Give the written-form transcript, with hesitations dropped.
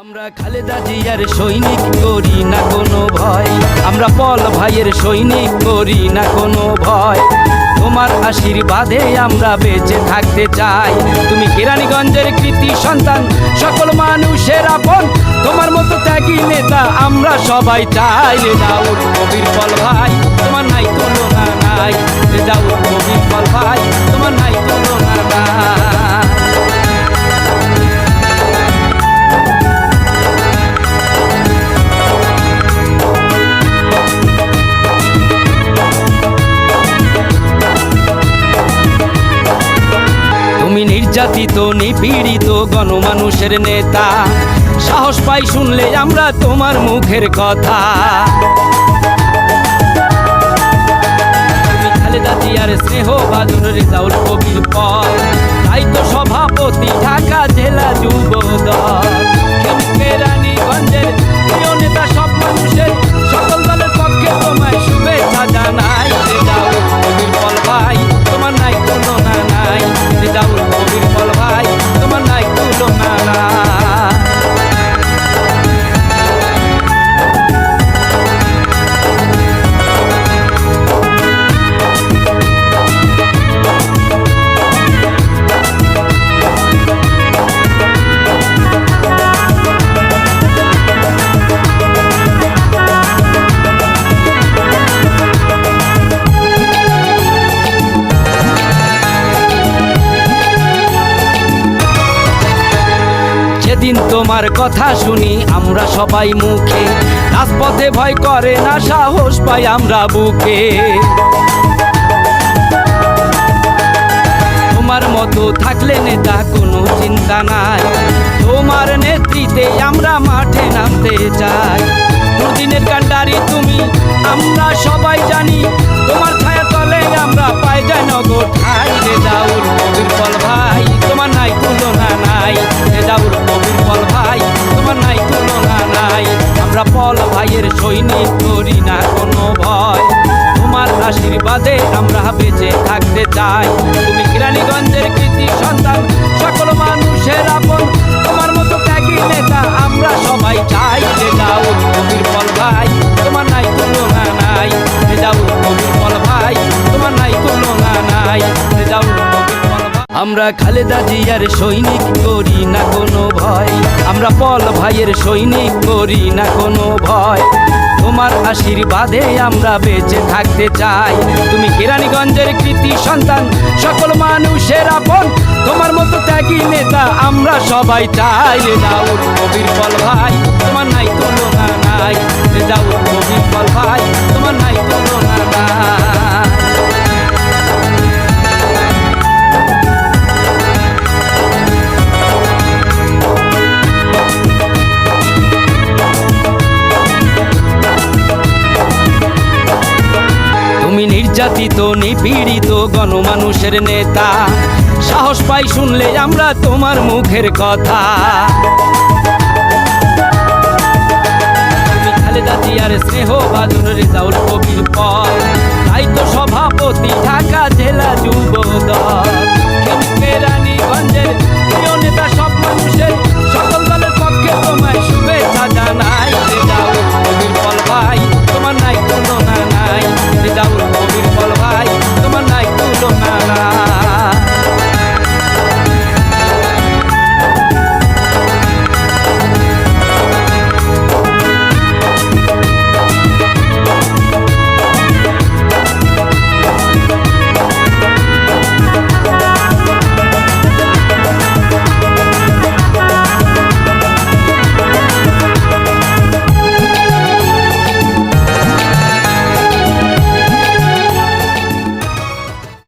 আমরা খালেদা জিয়ার সৈনিক, করি না কোনো ভয়। আমরা পল ভাইয়ের সৈনিক, করি না কোনো ভয়। তোমার আশীর্বাদে আমরা বেঁচে থাকতে চাই। তুমি কেরানীগঞ্জের কৃতি সন্তান, সকল মানুষের আপন। তোমার মতো ত্যাগী নেতা আমরা সবাই চাই। রেজাউল কবির পল ভাই, তোমার নাই তুলনা নাই। রেজাউল কবির পল ভাই, তোমার নাই তুলনা নাই। তুমি নির্যাতিত নিপীড়িত গণমানুষের নেতা, সাহস পাই শুনলে আমরা তোমার মুখের কথা। তুমি খালেদা জিয়ার স্নেহ ভাজন, রেজাউল কবির পল, তাই তো সভাপতি ঢাকা জেলা যুব দল। কেরানীগঞ্জের প্রিয় নেতা, সব মানুষের সকল দলের পক্ষে তোমায় শুভেচ্ছা জানাই। রেজাউল কবির পল ভাই, তোমার নাই তুলনা নাই। রেজাউল কবির পল ভাই, তোমার নাই তুলনা নাই। যেদিন তোমার কথা শুনি আমরা সবাই মুখে, রাজপথে ভয় করে না, সাহস পাই আমরা বুকে। তোমার মতো থাকলে নেতা কোনো চিন্তা নাই। তোমার নেতৃত্বে আমরা মাঠে নামতে চাই। দুদিনের কান্ডারি তুমি, আমরা সবাই জানি। তোমার ছায়া তলে আমরা পাই যেন গোঠাই। রেজাউল কবির পল ভাই, তোমার নাই তুলনা নাই। রেজাউল কবির পল ভাই, তোমার নাই তুলনা নাই। আমরা পল ভাইয়ের সৈনিক, করি না কোনো ভয়। তোমার আশীর্বাদে আমরা বেঁচে থাকতে চাই। তুমি কেরানীগঞ্জের কৃতি সন্তান, সকল মানুষের আপন। তোমার মতো ত্যাগী নেতা আমরা সবাই চাই। রেজাউল কবির পল ভাই, তোমার নাই তুলনা নাই। রেজাউল কবির পল ভাই, তোমার নাই তুলনা নাই। রেজাউল কবির পল ভাই। আমরা খালেদা জিয়ার সৈনিক, করি না কোনো ভয়। আমরা পল ভাইয়ের সৈনিক, করি না কোনো ভয়। তোমার আশীর্বাদে আমরা বেঁচে থাকতে চাই। তুমি কেরানীগঞ্জের কৃতি সন্তান, সকল মানুষের আপন। তোমার মতো ত্যাগী নেতা আমরা সবাই চাই। রেজাউল কবির পল ভাই, তোমার নাই তুলনা নাই। রেজাউল কবির পল ভাই, তোমার নাই তুলনা নাই। তুমি নির্যাতিত নিপীড়িত গণমানুষের নেতা, সাহস পাই শুনলে আমরা তোমার মুখের কথা। তুমি খালেদা জিয়ার স্নেহ ভাজন, রেজাউল কবির পল, তাই তো সভাপতি ঢাকা জেলা যুব দল। কেরানীগঞ্জের প্রিয় নেতা, সব মানুষের